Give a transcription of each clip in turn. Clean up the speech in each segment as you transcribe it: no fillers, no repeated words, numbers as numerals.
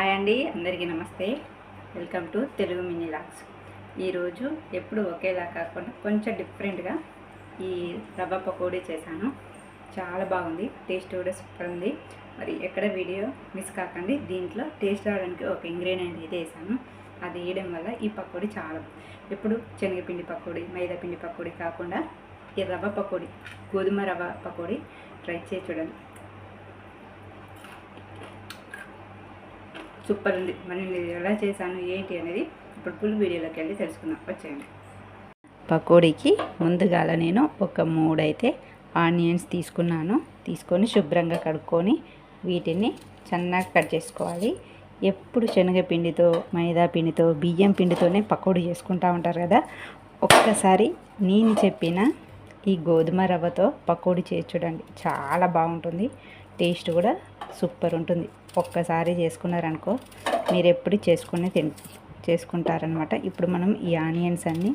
Hi అండి, అందరికీ నమస్తే. Welcome to Telugu mini logs. ఈరోజు ఎప్పుడు ఒకేలా కాకుండా కొంచెం డిఫరెంట్గా ఈ రవ్వ పకోడీ చేశాను. చాలా బాగుంది, టేస్ట్ కూడా సూపర్ ఉంది. మరి ఎక్కడ వీడియో మిస్ కాకండి. దీంట్లో టేస్ట్ రావడానికి ఒక ఇంగ్రీడియంట్ అయితే వేసాను. అది వేయడం వల్ల ఈ పకోడీ చాలా ఎప్పుడు శనగపిండి పకోడీ, మైదా పిండి పకోడీ కాకుండా ఈ రవ్వ పకోడీ, గోధుమ రవ్వ పకోడీ ట్రై చేసి చూడండి. సూపర్ ఉంది. మరి నేను ఎలా చేశాను ఏంటి అనేది ఇప్పుడు ఫుల్ వీడియోలోకి వెళ్ళి తెలుసుకుందాం. వచ్చేయండి. పకోడీకి ముందుగాల నేను ఒక 3 అయితే ఆనియన్స్ తీసుకొని శుభ్రంగా కడుక్కొని వీటిని సన్నగా కట్ చేసుకోవాలి. ఎప్పుడు శనగపిండితో, మైదా పిండితో, బియ్యం పిండితోనే పకోడీ చేసుకుంటూ ఉంటారు కదా. ఒక్కసారి నేను చెప్పిన ఈ గోధుమ రవ్వతో పకోడీ చేసి చూడండి, చాలా బాగుంటుంది. టేస్ట్ కూడా సూపర్ ఉంటుంది. ఒక్కసారి చేసుకున్నారనుకో మీరు ఎప్పుడు చేసుకుంటారనమాట. ఇప్పుడు మనం ఈ ఆనియన్స్ అన్నీ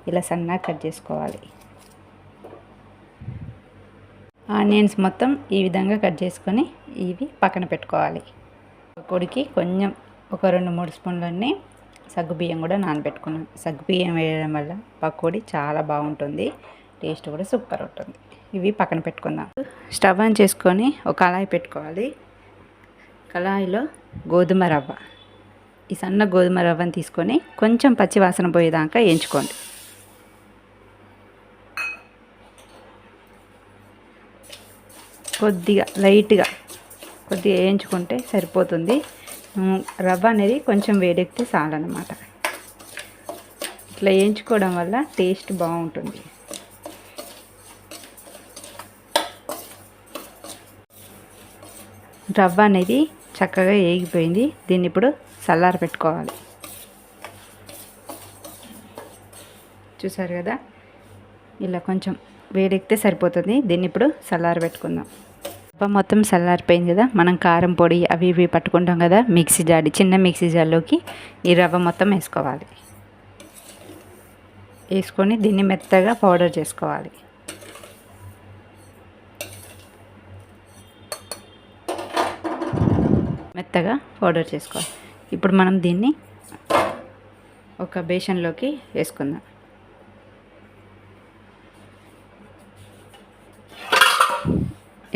ఇలా సన్నగా కట్ చేసుకోవాలి. ఆనియన్స్ మొత్తం ఈ విధంగా కట్ చేసుకొని ఇవి పక్కన పెట్టుకోవాలి. పకోడీకి కొంచెం ఒక 2-3 స్పూన్లన్నీ సగ్గుబియ్యం కూడా నానబెట్టుకున్నాను. సగ్గుబియ్యం వేయడం వల్ల పకోడీ చాలా బాగుంటుంది, టేస్ట్ కూడా సూపర్ ఉంటుంది. ఇవి పక్కన పెట్టుకుందాం. స్టవ్ ఆన్ చేసుకొని ఒక కళాయి పెట్టుకోవాలి. కళాయిలో గోధుమ రవ్వ, ఈ సన్న గోధుమ రవ్వని తీసుకొని కొంచెం పచ్చి వాసన పోయేదాకా వేయించుకోండి. లైట్గా వేయించుకుంటే సరిపోతుంది. రవ్వ అనేది కొంచెం వేడెక్కితే చాలన్నమాట. ఇట్లా వేయించుకోవడం వల్ల టేస్ట్ బాగుంటుంది. రవ్వ అనేది చక్కగా వేగిపోయింది. దీన్ని ఇప్పుడు చల్లారి పెట్టుకోవాలి. చూసారు కదా, ఇలా కొంచెం వేడెక్కితే సరిపోతుంది. దీన్ని ఇప్పుడు చల్లారి పెట్టుకుందాం. రవ్వ మొత్తం చల్లారిపోయింది కదా. మనం కారం పొడి అవి ఇవి పట్టుకుంటాం కదా, చిన్న మిక్సీ జార్లోకి ఈ రవ్వ మొత్తం వేసుకోవాలి. వేసుకొని దీన్ని మెత్తగా పౌడర్ చేసుకోవాలి. మెత్తగా పౌడర్ చేసుకోవాలి. ఇప్పుడు మనం దీన్ని ఒక బేషన్లోకి వేసుకుందాం.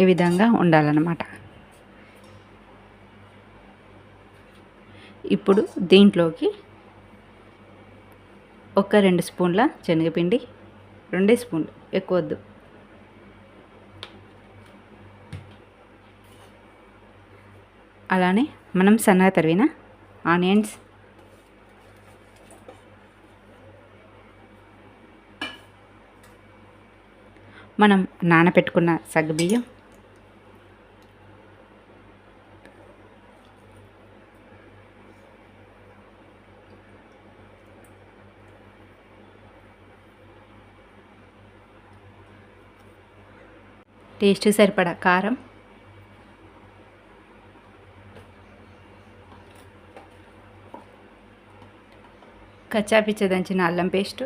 ఈ విధంగా ఉండాలన్నమాట. ఇప్పుడు దీంట్లోకి ఒక 2 స్పూన్ల శనగపిండి, 2 స్పూన్లు, ఎక్కువ వద్దు. అలానే మనం సన్నగా తరిగిన ఆనియన్స్, మనం నానబెట్టుకున్న సగ్గుబియ్యం, టేస్ట్ సరిపడా కారం, కచ్చాపిచ్చ దంచిన అల్లం పేస్టు,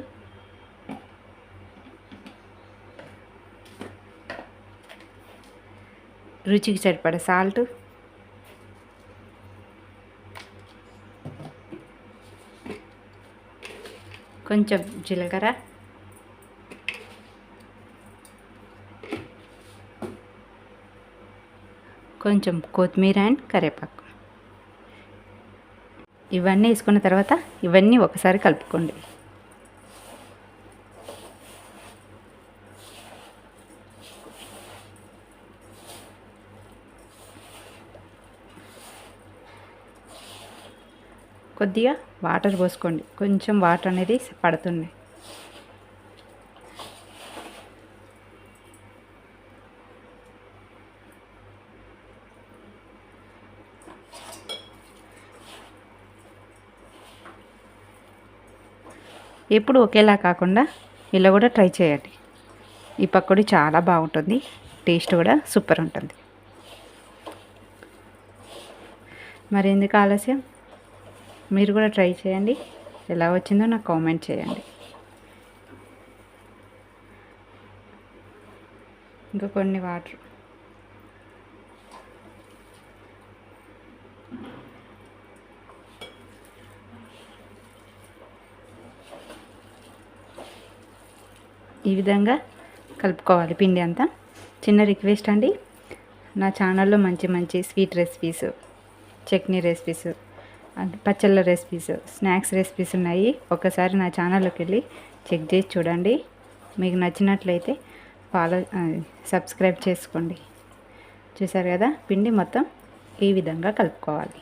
రుచికి సరిపడా సాల్ట్, కొంచెం జీలకర్ర, కొంచెం కొత్తిమీర అండ్ కరివేపాకు. ఇవన్నీ వేసుకున్న తర్వాత ఇవన్నీ ఒకసారి కలుపుకోండి. కొద్దిగా వాటర్ పోసుకోండి. కొంచెం వాటర్ అనేది పడుతుంది. ఎప్పుడు ఒకేలా కాకుండా ఇలా కూడా ట్రై చేయండి. ఈ పకోడీ చాలా బాగుంటుంది, టేస్ట్ కూడా సూపర్ ఉంటుంది. మరి ఎందుకు ఆలస్యం, మీరు కూడా ట్రై చేయండి. ఎలా వచ్చిందో నాకు కామెంట్ చేయండి. ఇంకా కొన్ని వాటర్, ఈ విధంగా కలుపుకోవాలి పిండి అంతా. చిన్న రిక్వెస్ట్ అండి, నా ఛానల్లో మంచి మంచి స్వీట్ రెసిపీస్, చట్నీ రెసిపీస్, పచ్చళ్ళ రెసిపీస్, స్నాక్స్ రెసిపీస్ ఉన్నాయి. ఒకసారి నా ఛానల్లోకి వెళ్ళి చెక్ చేసి చూడండి. మీకు నచ్చినట్లయితే సబ్స్క్రైబ్ చేసుకోండి. చూసారు కదా, పిండి మొత్తం ఈ విధంగా కలుపుకోవాలి.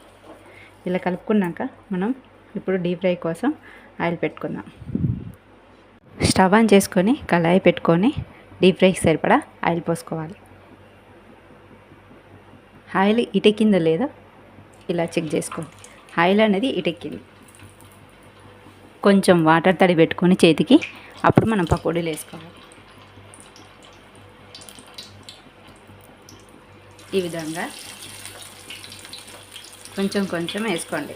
ఇలా కలుపుకున్నాక మనం ఇప్పుడు డీప్ ఫ్రై కోసం ఆయిల్ పెట్టుకుందాం. స్టవ్ ఆన్ చేసుకొని కళాయి పెట్టుకొని డీప్ ఫ్రైకి సరిపడా ఆయిల్ పోసుకోవాలి. ఆయిల్ ఇటెక్కిందో లేదో ఇలా చెక్ చేసుకోండి. ఆయిల్ అనేది ఇటెక్కింది. కొంచెం వాటర్ తడి పెట్టుకొని చేతికి, అప్పుడు మనం పకోడీలు వేసుకోవాలి. ఈ విధంగా కొంచెం కొంచెం వేసుకోండి.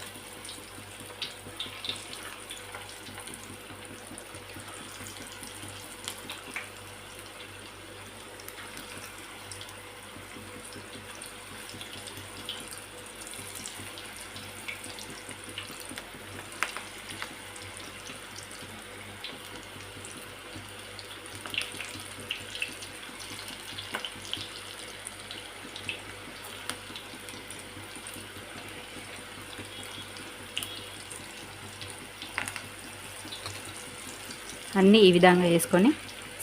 అన్నీ ఈ విధంగా వేసుకొని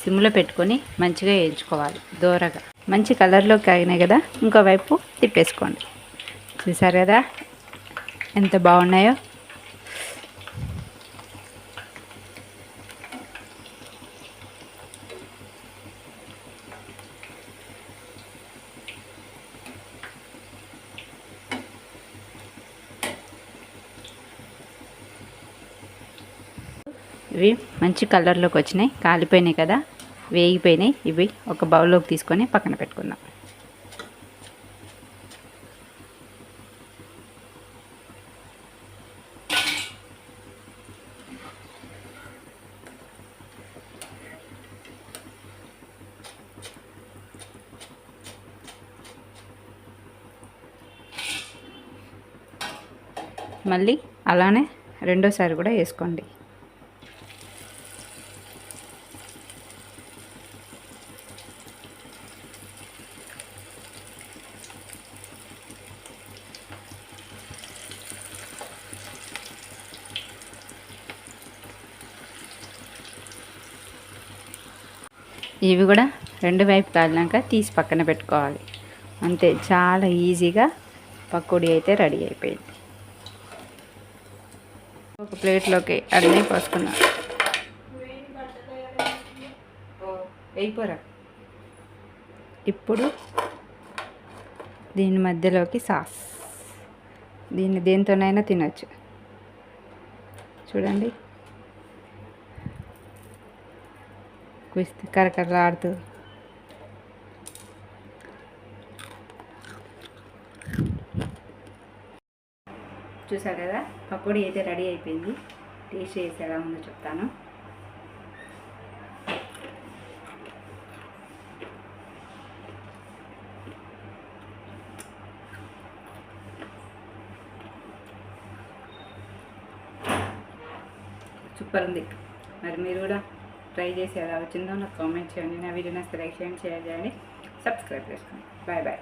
సిమ్లో పెట్టుకొని మంచిగా వేయించుకోవాలి. దోరగా మంచి కలర్లోకి ఆగినాయి కదా, ఇంకోవైపు తిప్పేసుకోండి. చూసారు కదా ఎంత బాగున్నాయో. ఇవి మంచి కలర్లోకి వచ్చినాయి, కాలిపోయినాయి కదా, వేగిపోయినాయి. ఇవి ఒక బౌల్లోకి తీసుకొని పక్కన పెట్టుకుందాం. మళ్ళీ అలానే రెండోసారి కూడా వేసుకోండి. ఇవి కూడా రెండు వైపు కాలినాక తీసి పక్కన పెట్టుకోవాలి. అంతే, చాలా ఈజీగా పకోడీ అయితే రెడీ అయిపోయింది. ఒక ప్లేట్లోకి అన్నీ పోసుకున్నాం. అయిపోరా. ఇప్పుడు దీని మధ్యలోకి సాస్, దీన్ని దేనితోనైనా తినొచ్చు. చూడండి, కరకరలాడుతూ. చూసారు కదా, పకోడీ అయితే రెడీ అయిపోయింది. టేస్ట్ చేసి ఎలా ఉందో చెప్తాను. సూపర్ ఉంది. మరి మీరు కూడా ట్రై చేసి ఎలా వచ్చిందో నాకు కామెంట్ చేయండి. నా వీడియో నచ్చితే లైక్ చేయండి, షేర్ చేయండి, సబ్స్క్రైబ్ చేసుకోండి. Bye bye.